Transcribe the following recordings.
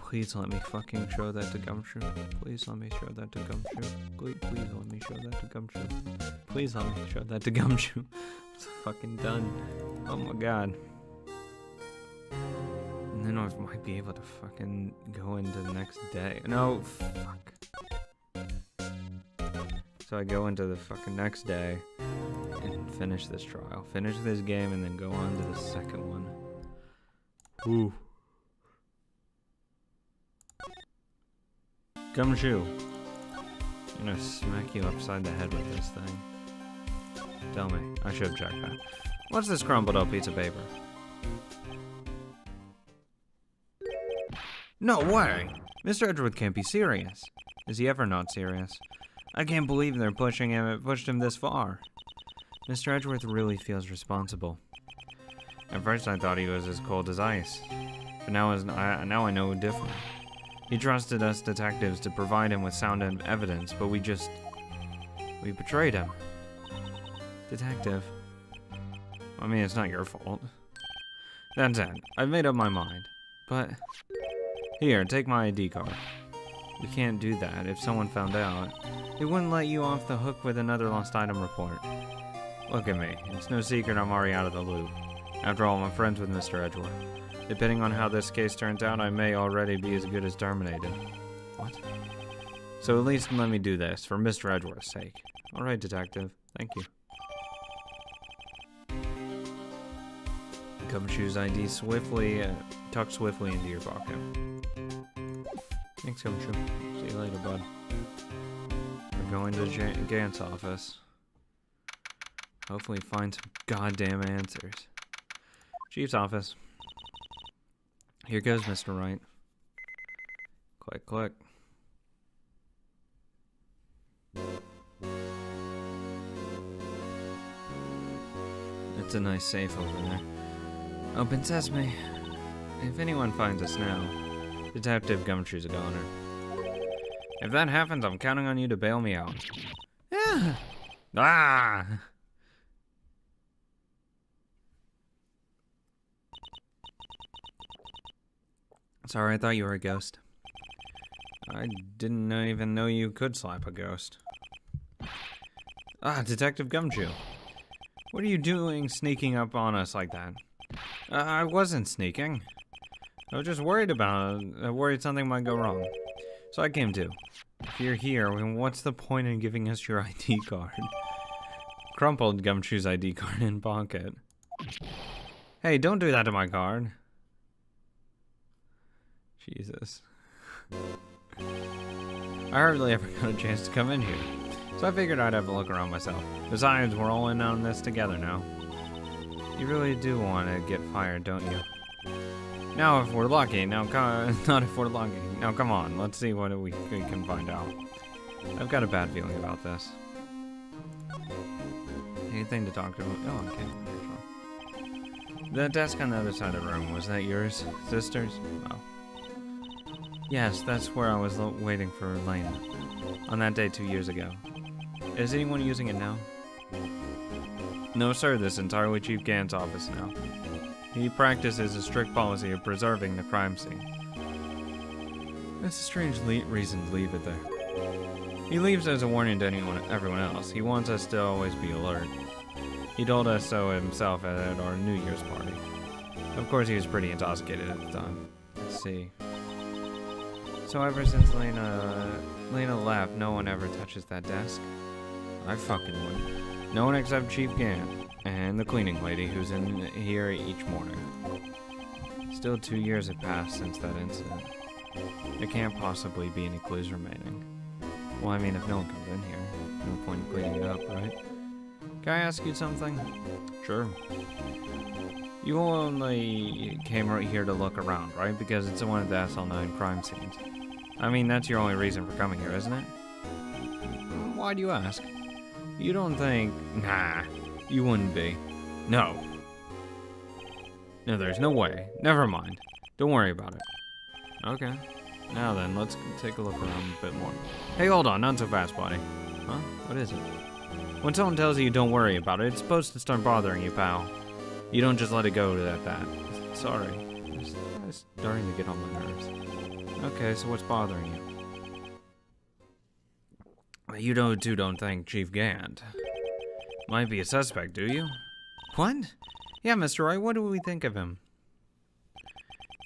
Please let me fucking show that to Gumshoe. Please let me show that to Gumshoe. Please let me show that to Gumshoe. Please let me show that to Gumshoe. It's fucking done. Oh my god. And then I might be able to fucking go into the next day. No, fuck. So I go into the fucking next day and finish this trial. Finish this game and then go on to the second one. Ooh. Gumshoe. I'm gonna smack you upside the head with this thing. Tell me. I should have checked that. What's this crumpled up piece of paper? No way! Mr. Edgeworth can't be serious. Is he ever not serious? I can't believe they're pushing him. It pushed him this far. Mr. Edgeworth really feels responsible. At first I thought he was as cold as ice. But now I know different. He trusted us detectives to provide him with sound evidence, but we betrayed him. Detective. I mean, it's not your fault. That's it. I've made up my mind. But here, take my ID card. We can't do that. If someone found out, they wouldn't let you off the hook with another lost item report. Look at me. It's no secret I'm already out of the loop. After all, I'm friends with Mr. Edgeworth. Depending on how this case turns out, I may already be as good as terminated. What? So at least let me do this, for Mr. Edgeworth's sake. Alright, detective. Thank you. Gumshoe's ID tuck swiftly into your pocket. Thanks, Gumshoe. See you later, bud. We're going to Gant's office. Hopefully find some goddamn answers. Chief's office. Here goes, Mr. Wright. Click, click. It's a nice safe over there. Open sesame. If anyone finds us now, Detective Gumshoe's a goner. If that happens, I'm counting on you to bail me out. Yeah. Ah! Sorry, I thought you were a ghost. I didn't even know you could slap a ghost. Ah, Detective Gumshoe. What are you doing sneaking up on us like that? I wasn't sneaking. I was just worried worried something might go wrong. So I came too. If you're here, then what's the point in giving us your ID card? Crumpled Gumshoe's ID card in pocket. Hey, don't do that to my card. Jesus. I hardly ever got a chance to come in here, so I figured I'd have a look around myself. Besides, we're all in on this together now. You really do want to get fired, don't you? Now if we're lucky, not if we're lucky. Now come on, let's see what we can find out. I've got a bad feeling about this. Anything to talk to? Oh, okay. The desk on the other side of the room, was that yours, sisters? Oh. Yes, that's where I was waiting for Lena. On that day 2 years ago. Is anyone using it now? No, sir, this is entirely Chief Gant's office now. He practices a strict policy of preserving the crime scene. That's a strange reason to leave it there. He leaves as a warning to everyone else. He wants us to always be alert. He told us so himself at our New Year's party. Of course, he was pretty intoxicated at the time. Let's see. So ever since Lena left, no one ever touches that desk. I fucking would. No one except Chief Gant and the cleaning lady who's in here each morning. Still 2 years have passed since that incident. There can't possibly be any clues remaining. Well, I mean, if no one comes in here, no point in cleaning it up, right? Can I ask you something? Sure. You only came right here to look around, right? Because it's one of the SL9 crime scenes. I mean, that's your only reason for coming here, isn't it? Why do you ask? You don't think... Nah, you wouldn't be. No. No, there's no way. Never mind. Don't worry about it. Okay. Now then, let's take a look around a bit more. Hey, hold on, not so fast, buddy. Huh? What is it? When someone tells you don't worry about it, it's supposed to start bothering you, pal. You don't just let it go to that. Sorry. It's starting to get on my nerves. Okay, so what's bothering you? You don't think Chief Gant might be a suspect, do you? What? Yeah, Mr. Wright, what do we think of him?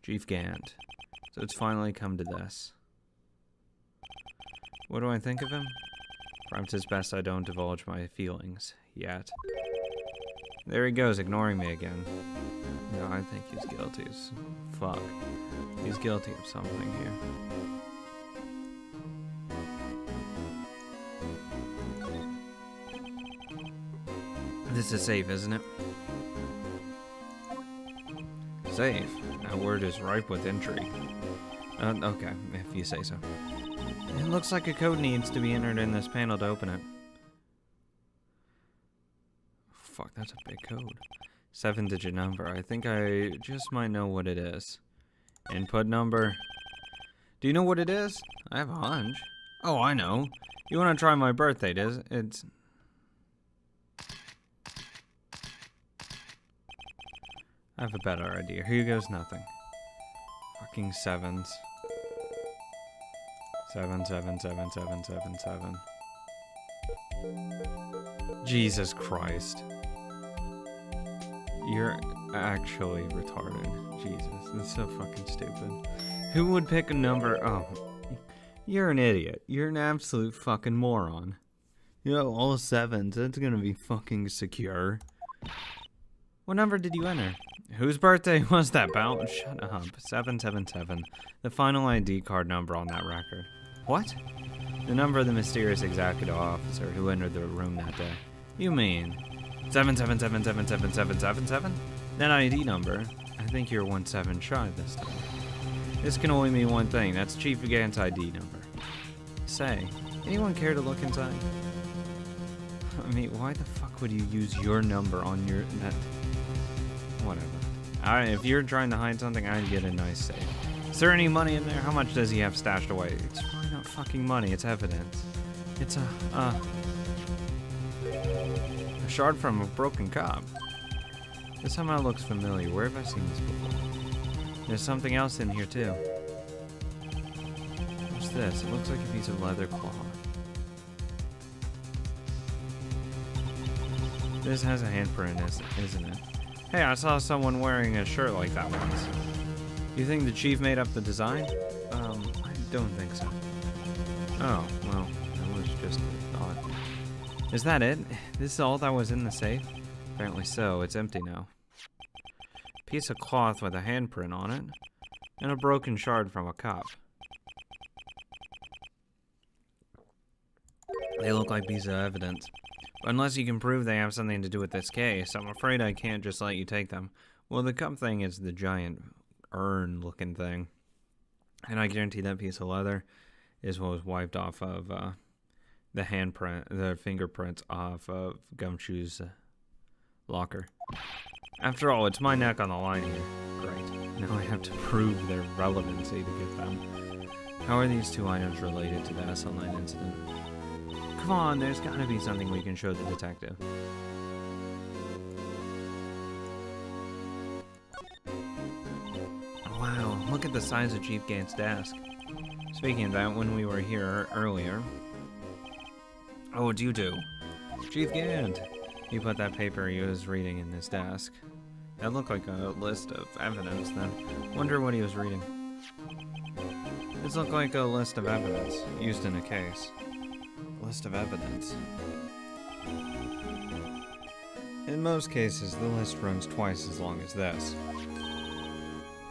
Chief Gant. So it's finally come to this. What do I think of him? Perhaps it's best I don't divulge my feelings yet. There he goes, ignoring me again. No, I think he's guilty as fuck. He's guilty of something here. This is safe, isn't it? Safe? That word is ripe with intrigue. Okay, if you say so. It looks like a code needs to be entered in this panel to open it. Fuck, that's a big code. 7-digit number. I think I just might know what it is. Input number. Do you know what it is? I have a hunch. Oh, I know. You want to try my birthday, it's... I have a better idea. Here goes nothing. Fucking sevens. 7, 7, 7, 7, 7, 7. Jesus Christ. You're actually retarded. Jesus, that's so fucking stupid. Who would pick a number? Oh, you're an idiot. You're an absolute fucking moron. You know, all sevens, that's gonna be fucking secure. What number did you enter? Whose birthday was that, pal? Shut up. 777. The final ID card number on that record. What? The number of the mysterious executive officer who entered the room that day. You mean 777777777? That ID number? I think you're 17 shy this time. This can only mean one thing. That's Chief Gant's ID number. Say, anyone care to look inside? I mean, why the fuck would you use your number on your... Whatever. Alright, if you're trying to hide something, I'd get a nice safe. Is there any money in there? How much does he have stashed away? It's probably not fucking money, it's evidence. It's a shard from a broken cup. This somehow looks familiar. Where have I seen this before? There's something else in here too. What's this? It looks like a piece of leather cloth. This has a handprint, isn't it? Hey, I saw someone wearing a shirt like that once. You think the chief made up the design? I don't think so. Oh, well, that was just a thought. Is that it? This is all that was in the safe? Apparently so. It's empty now. Piece of cloth with a handprint on it, and a broken shard from a cup. They look like pieces of evidence. But unless you can prove they have something to do with this case, I'm afraid I can't just let you take them. Well, the cup thing is the giant urn-looking thing. And I guarantee that piece of leather is what was wiped off of the fingerprints off of Gumshoe's locker. After all, it's my neck on the line here. Great. Now I have to prove their relevancy to get them. How are these two items related to the SL9 incident? Come on, there's gotta be something we can show the detective. Wow, look at the size of Chief Gant's desk. Speaking of that, when we were here earlier... Oh, what'd you do? Chief Gant! He put that paper he was reading in his desk. That looked like a list of evidence then. Wonder what he was reading. This looked like a list of evidence used in a case. List of evidence. In most cases, the list runs twice as long as this.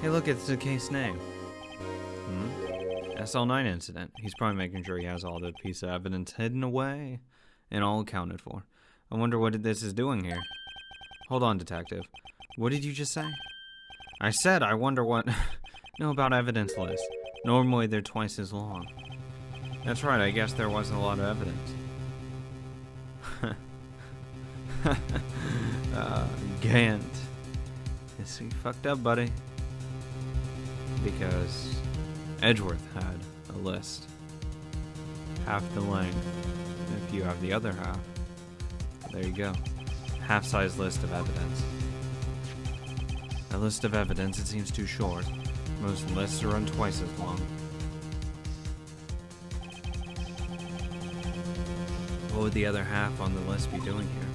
Hey, look, it's the case name. SL9 incident. He's probably making sure he has all the piece of evidence hidden away and all accounted for. I wonder what this is doing here. Hold on, detective. What did you just say? I said I wonder what... No, about evidence lists. Normally they're twice as long. That's right, I guess there wasn't a lot of evidence. Gant. Yes, you fucked up, buddy. Because Edgeworth had a list. Half the length. If you have the other half. There you go. Half-size list of evidence. A list of evidence, it seems too short. Most lists run twice as long. What would the other half on the list be doing here?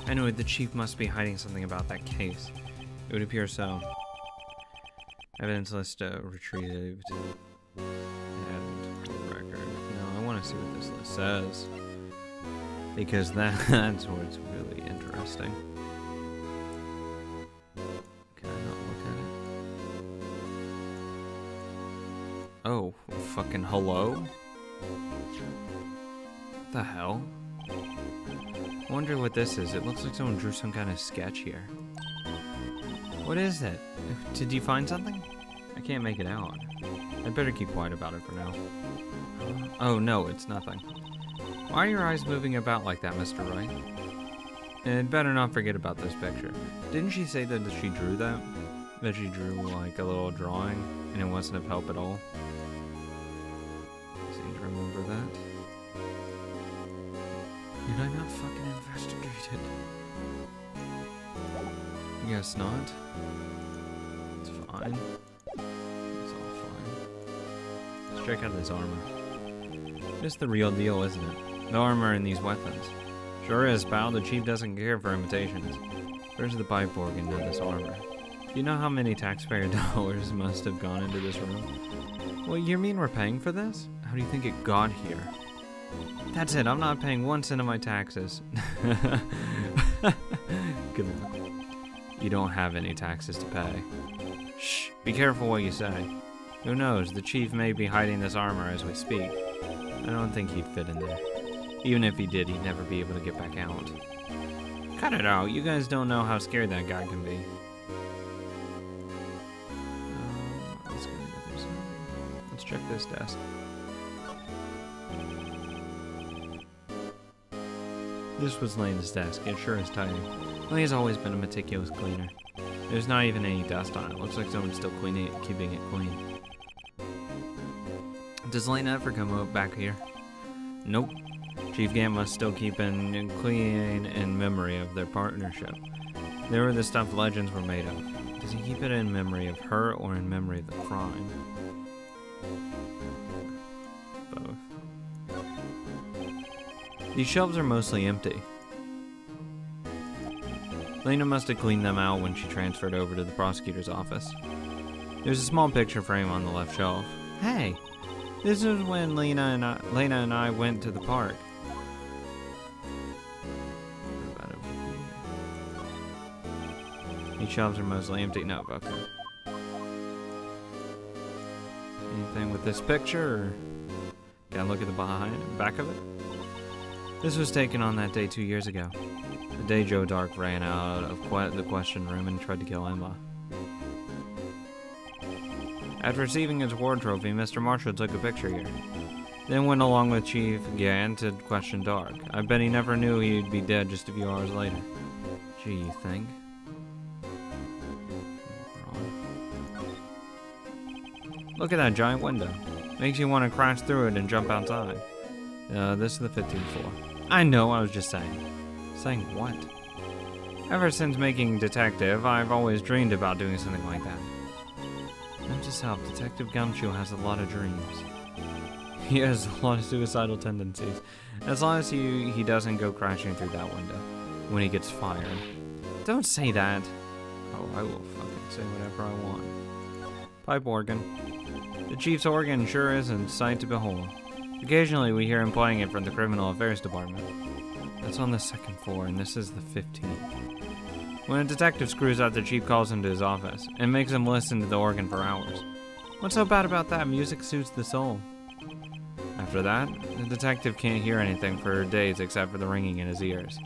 I know the chief must be hiding something about that case. It would appear so. Evidence list retrieved. And record. No, I want to see what this list says. Because that's where it's really interesting. Can I not look at it? Oh, fucking hello? What the hell? I wonder what this is. It looks like someone drew some kind of sketch here. What is it? Did you find something? I can't make it out. I'd better keep quiet about it for now. Oh no, it's nothing. Why are your eyes moving about like that, Mr. Wright? And better not forget about this picture. Didn't she say that she drew that? That she drew like a little drawing and it wasn't of help at all? I seem to remember that. Did I not fucking investigate it? I guess not. It's fine. It's all fine. Let's check out this armor. It's the real deal, isn't it? The armor and these weapons. Sure is, pal. The chief doesn't care for imitations. Where's the pipe organ, not this armor? Do you know how many taxpayer dollars must have gone into this room? Well, you mean we're paying for this? How do you think it got here? That's it. I'm not paying 1 cent of my taxes. Good luck. You don't have any taxes to pay. Shh. Be careful what you say. Who knows? The chief may be hiding this armor as we speak. I don't think he'd fit in there. Even if he did, he'd never be able to get back out. Cut it out. You guys don't know how scared that guy can be. Let's go to the other side. Let's check this desk. This was Lane's desk. It sure is tidy. Lane's always been a meticulous cleaner. There's not even any dust on it. Looks like someone's still cleaning it, keeping it clean. Does Lane ever come back here? Nope. Chief Gant must still keep in clean in memory of their partnership. They were the stuff legends were made of. Does he keep it in memory of her or in memory of the crime? Both. These shelves are mostly empty. Lena must have cleaned them out when she transferred over to the prosecutor's office. There's a small picture frame on the left shelf. Hey! This is when Lena and I went to the park. What about over here? These shelves are mostly empty. No, okay. Anything with this picture? Or gotta look at the back of it? This was taken on that day 2 years ago. The day Joe Dark ran out of the question room and tried to kill Emma. After receiving his award trophy, Mr. Marshall took a picture here. Then went along with Chief Gant to question Dark. I bet he never knew he'd be dead just a few hours later. Gee, you think? Look at that giant window. Makes you want to crash through it and jump outside. This is the 15th floor. I know, I was just saying. Saying what? Ever since making Detective, I've always dreamed about doing something like that. Not just help, Detective Gumshoe has a lot of dreams. He has a lot of suicidal tendencies. As long as he doesn't go crashing through that window when he gets fired. Don't say that. Oh, I will fucking say whatever I want. Pipe organ. The chief's organ sure is a sight to behold. Occasionally we hear him playing it from the Criminal Affairs Department. That's on the 2nd floor, and this is the 15th. When a detective screws up, the chief calls him to his office and makes him listen to the organ for hours. What's so bad about that? Music soothes the soul. After that, the detective can't hear anything for days except for the ringing in his ears.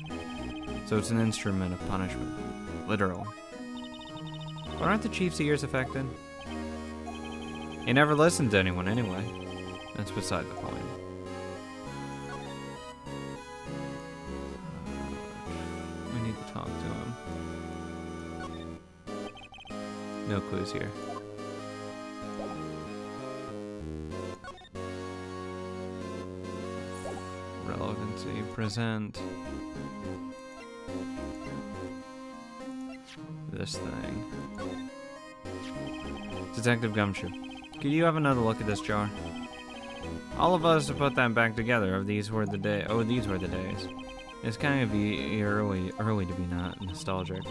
So it's an instrument of punishment. Literal. But aren't the chief's ears affected? He never listened to anyone anyway. That's beside the point. We need to talk to him. No clues here. Relevancy, present. This thing. Detective Gumshoe, could you have another look at this jar? All of us have put that back together. These were the days. It's kind of early to be not nostalgic.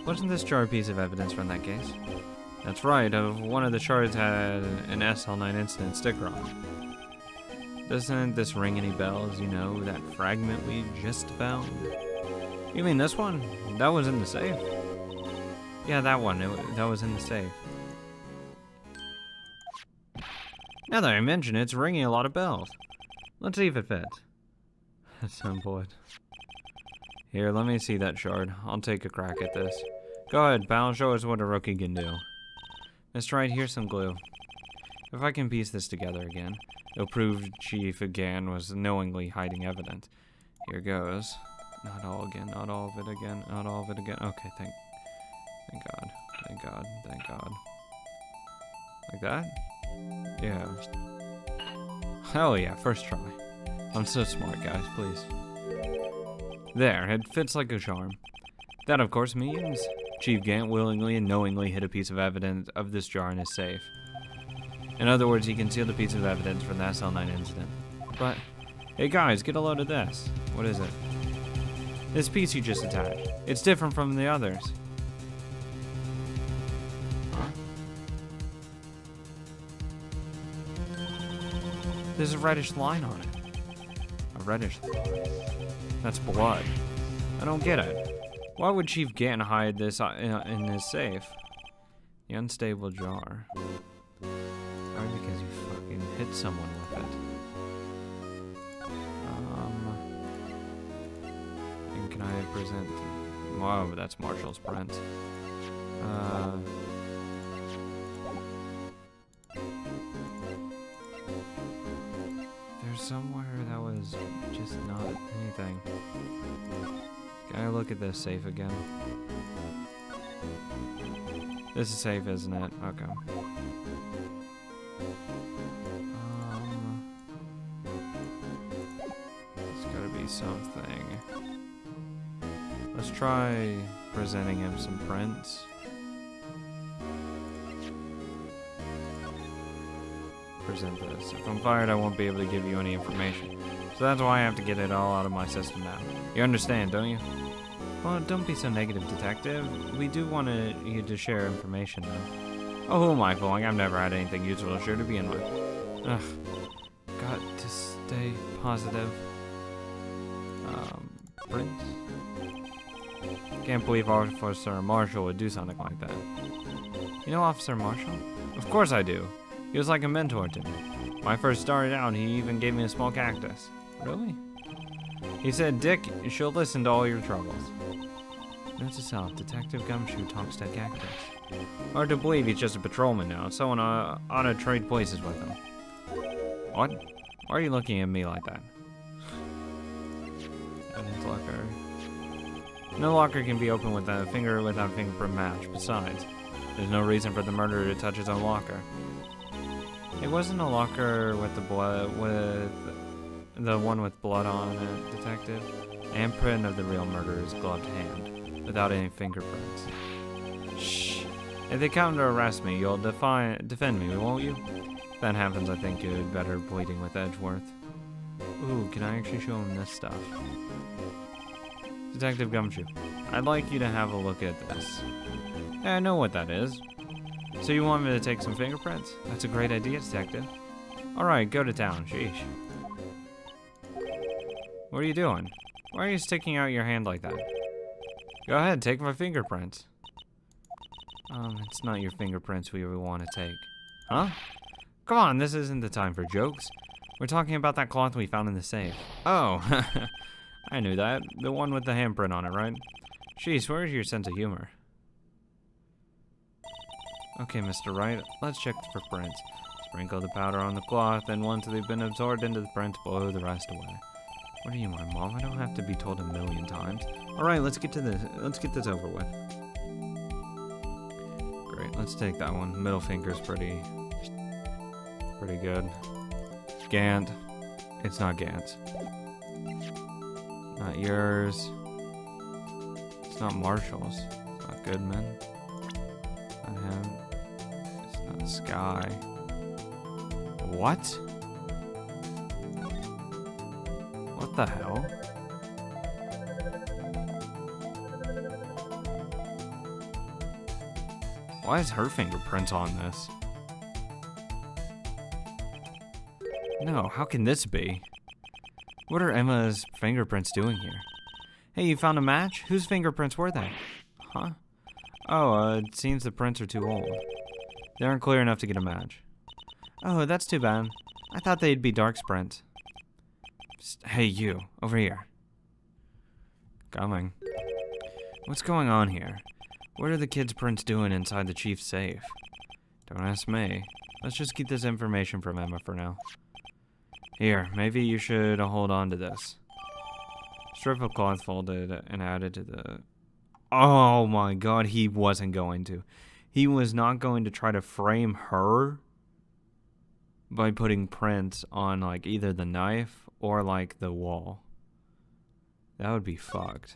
Wasn't this jar a piece of evidence from that case? That's right. One of the shards had an SL9 incident sticker on it. Doesn't this ring any bells? You know, that fragment we just found. You mean this one? That was in the safe. Yeah, that one. That was in the safe. Now that I mention it, it's ringing a lot of bells. Let's see if it fits. At some point. Here, let me see that shard. I'll take a crack at this. Go ahead, pal. Show us what a rookie can do. Mr. Wright, here's some glue. If I can piece this together again, it'll prove Chief again was knowingly hiding evidence. Here goes. Not all again. Not all of it again. Not all of it again. Okay, thank God. Thank God. Thank God. Like that? Yeah. Hell yeah, first try. I'm so smart, guys, please. There, it fits like a charm. That, of course, means Chief Gant willingly and knowingly hid a piece of evidence of this jar in his safe. In other words, he concealed a piece of evidence from the SL9 incident. But, hey guys, get a load of this. What is it? This piece you just attached. It's different from the others. There's a reddish line on it. A reddish line. That's blood. I don't get it. Why would Chief Gant hide this in his safe? The unstable jar. Probably because you fucking hit someone with it. And can I present? Wow, that's Marshall's print. There's somewhere that was just not anything. Can I look at this safe again? This is safe, isn't it? Okay. It's gotta be something. Let's try presenting him some prints. Present this. If I'm fired, I won't be able to give you any information. So that's why I have to get it all out of my system now. You understand, don't you? Well, don't be so negative, detective. We do want you to share information, though. Oh, who am I fooling? I've never had anything useful to share to begin with. Ugh. Got to stay positive. Prince? Can't believe Officer Marshall would do something like that. You know Officer Marshall? Of course I do. He was like a mentor to me. When I first started out, he even gave me a small cactus. Really? He said, Dick, she'll listen to all your troubles. Note to self, Detective Gumshoe talks to a cactus. Hard to believe he's just a patrolman now. Someone ought to trade places with him. What? Why are you looking at me like that? Evidence locker. No locker can be opened without a fingerprint match. Besides, there's no reason for the murderer to touch his own locker. It wasn't a locker with the one with blood on it, Detective. And print of the real murderer's gloved hand, without any fingerprints. Shh. If they come to arrest me, you'll defend me, won't you? If that happens, I think you'd better pleading with Edgeworth. Ooh, can I actually show him this stuff? Detective Gumshoe, I'd like you to have a look at this. Yeah, I know what that is. So you want me to take some fingerprints? That's a great idea, Detective. Alright, go to town, sheesh. What are you doing? Why are you sticking out your hand like that? Go ahead, take my fingerprints. It's not your fingerprints we want to take. Huh? Come on, this isn't the time for jokes. We're talking about that cloth we found in the safe. Oh, I knew that. The one with the handprint on it, right? Jeez, where's your sense of humor? Okay, Mr. Wright, let's check for prints. Sprinkle the powder on the cloth, and once they've been absorbed into the print, blow the rest away. What are you, my mom? I don't have to be told a million times. Alright, let's get to this. Let's get this over with. Great, let's take that one. Middle finger's pretty good. Gant. It's not Gant's. Not yours. It's not Marshall's. It's not Goodman. Not him. Sky. What? What the hell? Why is her fingerprints on this? No, how can this be? What are Emma's fingerprints doing here? Hey, you found a match? Whose fingerprints were they? Huh? Oh, it seems the prints are too old. They aren't clear enough to get a match. Oh, that's too bad. I thought they'd be Dark's prints. Psst, hey, you, over here. Coming. What's going on here? What are the kids' prints doing inside the chief's safe? Don't ask me. Let's just keep this information from Emma for now. Here, maybe you should hold on to this. Strip of cloth folded and added to the... Oh my god, he wasn't going to. He was not going to try to frame her by putting prints on, like, either the knife or, like, the wall. That would be fucked.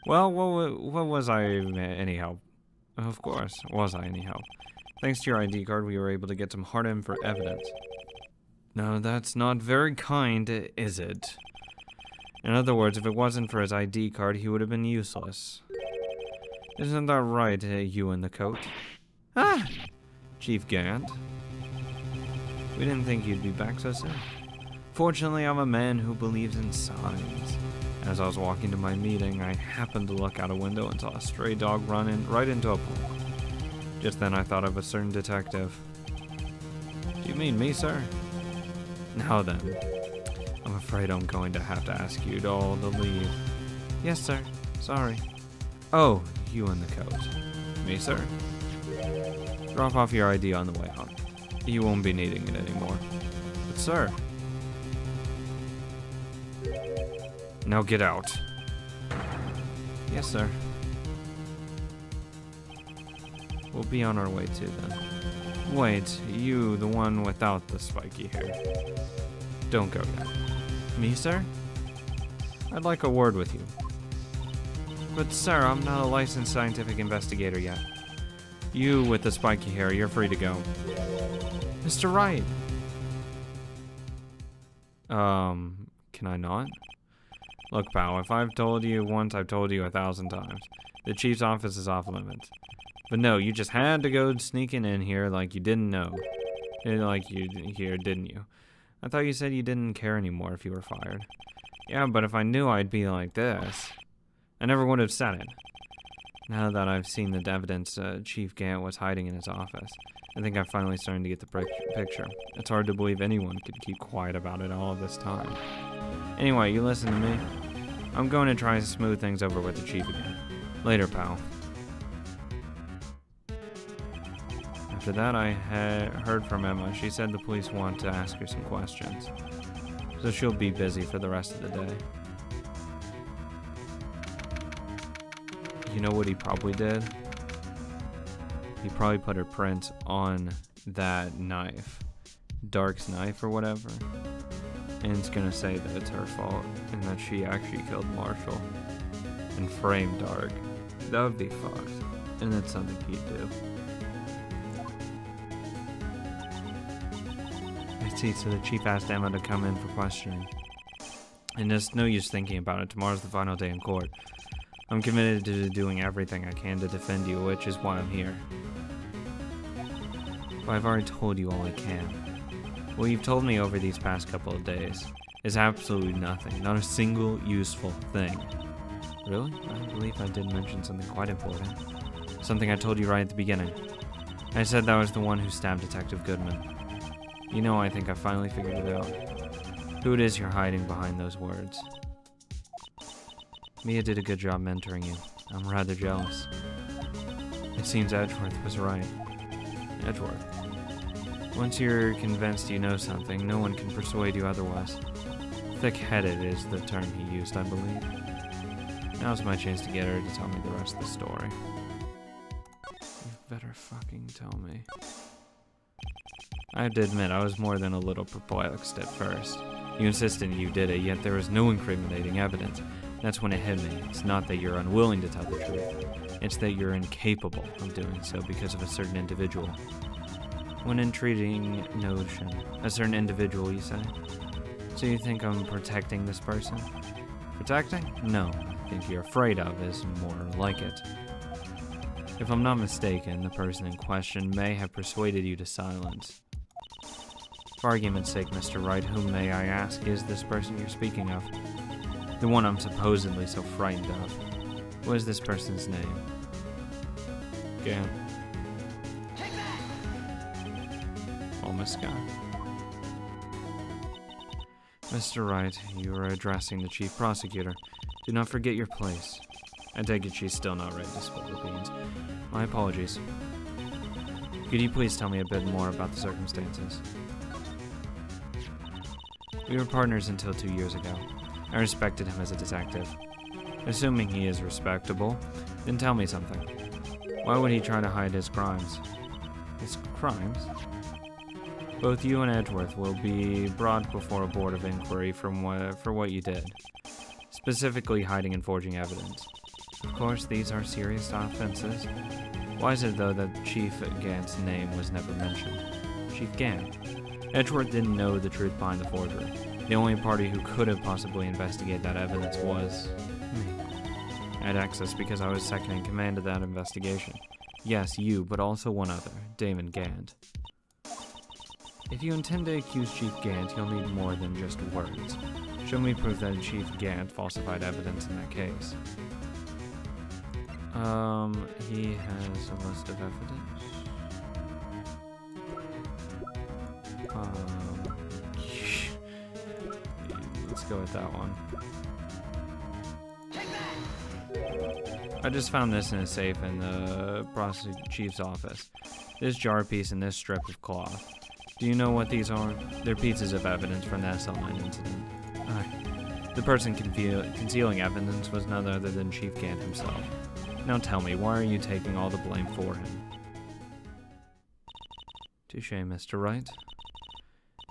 Well, what was I anyhow? Of course, was I anyhow? Thanks to your ID card, we were able to get some hard info evidence. No, that's not very kind, is it? In other words, if it wasn't for his ID card, he would have been useless. Isn't that right, you in the coat? Ah! Chief Gant. We didn't think you'd be back so soon. Fortunately, I'm a man who believes in signs. As I was walking to my meeting, I happened to look out a window and saw a stray dog run right into a pole. Just then I thought of a certain detective. Do you mean me, sir? Now then, I'm afraid I'm going to have to ask you all to leave. Yes, sir. Sorry. Oh, you in the coat. Me, sir? Drop off your ID on the way out. You won't be needing it anymore. But, sir... Now get out. Yes, sir. We'll be on our way too, then. Wait, you, the one without the spiky hair. Don't go yet. Me, sir? I'd like a word with you. But, sir, I'm not a licensed scientific investigator yet. You with the spiky hair, you're free to go. Mr. Wright! Can I not? Look, pal, if I've told you once, I've told you 1,000 times. The chief's office is off limits. But no, you just had to go sneaking in here like you didn't know. Like you here, didn't you? I thought you said you didn't care anymore if you were fired. Yeah, but if I knew I'd be like this, I never would have said it. Now that I've seen the evidence Chief Gant was hiding in his office, I think I'm finally starting to get the picture. It's hard to believe anyone could keep quiet about it all this time. Anyway, you listen to me. I'm going to try to smooth things over with the chief again. Later, pal. After that, I heard from Emma. She said the police want to ask her some questions. So she'll be busy for the rest of the day. You know what he probably did? He probably put her print on that knife. Dark's knife or whatever. And it's gonna say that it's her fault and that she actually killed Marshall and framed Dark. That would be fucked. And that's something he'd do. I see, so the chief asked Emma to come in for questioning. And there's no use thinking about it. Tomorrow's the final day in court. I'm committed to doing everything I can to defend you, which is why I'm here. But I've already told you all I can. What you've told me over these past couple of days is absolutely nothing. Not a single useful thing. Really? I believe I did mention something quite important. Something I told you right at the beginning. I said that was the one who stabbed Detective Goodman. You know, I think I finally figured it out. Who it is you're hiding behind those words. Mia did a good job mentoring you. I'm rather jealous. It seems Edgeworth was right. Edgeworth. Once you're convinced you know something, no one can persuade you otherwise. Thick-headed is the term he used, I believe. Now's my chance to get her to tell me the rest of the story. You better fucking tell me. I have to admit, I was more than a little perplexed at first. You insisted you did it, yet there was no incriminating evidence. That's when it hit me. It's not that you're unwilling to tell the truth. It's that you're incapable of doing so because of a certain individual. What an intriguing notion. A certain individual, you say? So you think I'm protecting this person? Protecting? No. I think you're afraid of is more like it. If I'm not mistaken, the person in question may have persuaded you to silence. For argument's sake, Mr. Wright, whom may I ask is this person you're speaking of? The one I'm supposedly so frightened of. What is this person's name? Gant. Almost got. Mr. Wright, you are addressing the chief prosecutor. Do not forget your place. I take it she's still not ready to spill the beans. My apologies. Could you please tell me a bit more about the circumstances? We were partners until 2 years ago. I respected him as a detective. Assuming he is respectable, then tell me something. Why would he try to hide his crimes? His crimes? Both you and Edgeworth will be brought before a board of inquiry for what you did. Specifically hiding and forging evidence. Of course, these are serious offenses. Why is it, though, that Chief Gant's name was never mentioned? Chief Gant? Edgeworth didn't know the truth behind the forgery. The only party who could have possibly investigated that evidence was me. I had access because I was second in command of that investigation. Yes, you, but also one other, Damon Gant. If you intend to accuse Chief Gant, you'll need more than just words. Show me proof that Chief Gant falsified evidence in that case. He has a list of evidence. Let's go with that one. I just found this in a safe in the chief's office. This jar piece and this strip of cloth. Do you know what these are? They're pieces of evidence from the SL9 incident. The person concealing evidence was none other than Chief Gant himself. Now tell me, why are you taking all the blame for him? Touché, Mr. Wright.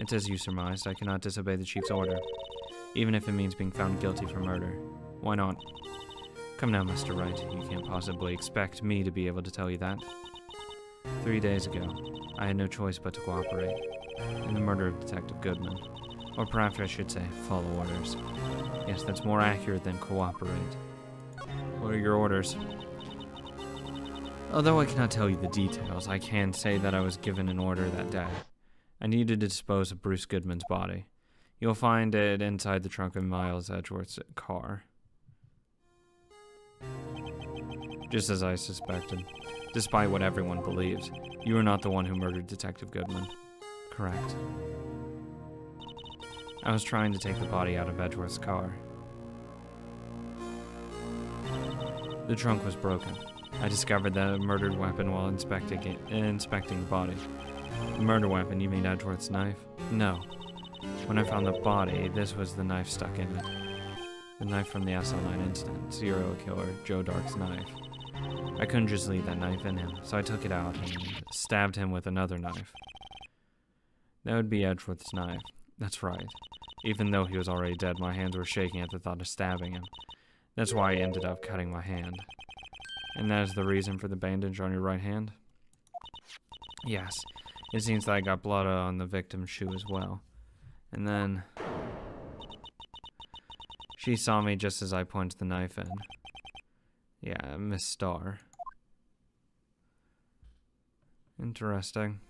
It's as you surmised, I cannot disobey the Chief's order, even if it means being found guilty for murder. Why not? Come now, Mr. Wright, you can't possibly expect me to be able to tell you that. 3 days ago, I had no choice but to cooperate in the murder of Detective Goodman. Or perhaps I should say, follow orders. Yes, that's more accurate than cooperate. What are your orders? Although I cannot tell you the details, I can say that I was given an order that day. I need to dispose of Bruce Goodman's body. You'll find it inside the trunk of Miles Edgeworth's car. Just as I suspected. Despite what everyone believes, you are not the one who murdered Detective Goodman. Correct. I was trying to take the body out of Edgeworth's car. The trunk was broken. I discovered the murdered weapon while inspecting the body. The murder weapon, you mean Edgeworth's knife? No. When I found the body, this was the knife stuck in it. The knife from the SL9 incident, serial killer Joe Dark's knife. I couldn't just leave that knife in him, so I took it out and stabbed him with another knife. That would be Edgeworth's knife. That's right. Even though he was already dead, my hands were shaking at the thought of stabbing him. That's why I ended up cutting my hand. And that is the reason for the bandage on your right hand? Yes. It seems that I got blood on the victim's shoe as well. And then she saw me just as I pointed the knife in. Yeah, Miss Starr. Interesting.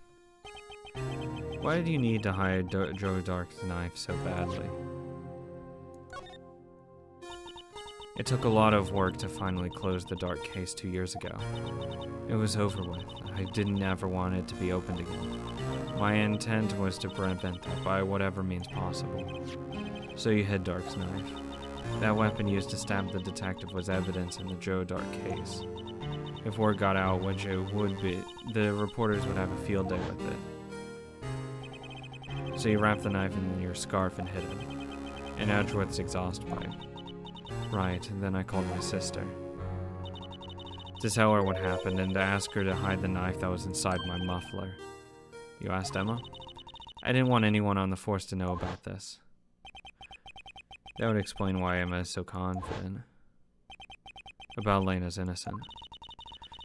Why did you need to hide Joe Dark's knife so badly? It took a lot of work to finally close the Dark case 2 years ago. It was over with. I didn't ever want it to be opened again. My intent was to prevent that by whatever means possible. So you hid Dark's knife. That weapon used to stab the detective was evidence in the Joe Dark case. If word got out, which it would be, the reporters would have a field day with it. So you wrapped the knife in your scarf and hid it. In Edgeworth's exhaust pipe. Right, and then I called my sister. To tell her what happened and to ask her to hide the knife that was inside my muffler. You asked Emma? I didn't want anyone on the force to know about this. That would explain why Emma is so confident about Lena's innocence.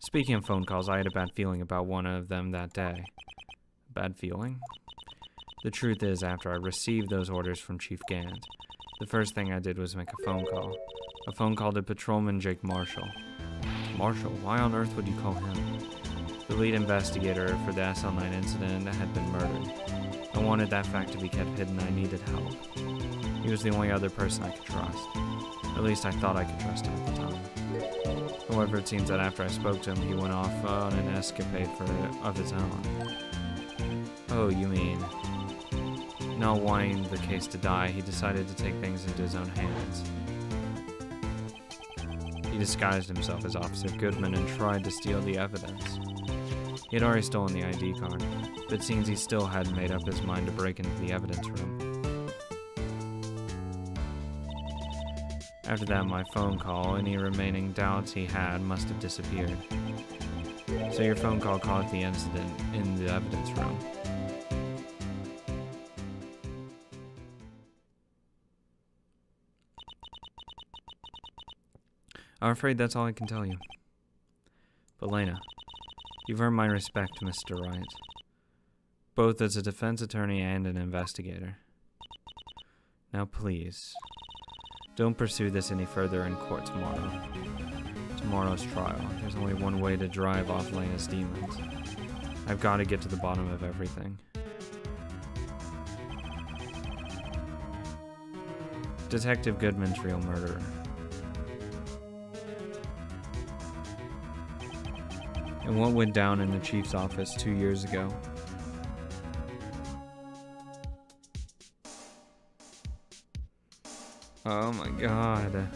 Speaking of phone calls, I had a bad feeling about one of them that day. Bad feeling? The truth is, after I received those orders from Chief Gant, the first thing I did was make a phone call. A phone call to Patrolman Jake Marshall. Marshall? Why on earth would you call him? The lead investigator for the SL9 incident had been murdered. I wanted that fact to be kept hidden. I needed help. He was the only other person I could trust. At least I thought I could trust him at the time. However, it seems that after I spoke to him, he went off on an escapade of his own. Oh, you mean... Not wanting the case to die, he decided to take things into his own hands. He disguised himself as Officer Goodman and tried to steal the evidence. He had already stolen the ID card, but it seems he still hadn't made up his mind to break into the evidence room. After that, my phone call, any remaining doubts he had must have disappeared. So your phone call caused the incident in the evidence room. I'm afraid that's all I can tell you. But Lena, you've earned my respect, Mr. Wright, both as a defense attorney and an investigator. Now please, don't pursue this any further in court tomorrow. Tomorrow's trial. There's only one way to drive off Lena's demons. I've got to get to the bottom of everything. Detective Goodman's real murderer. And what went down in the chief's office 2 years ago. Oh my god.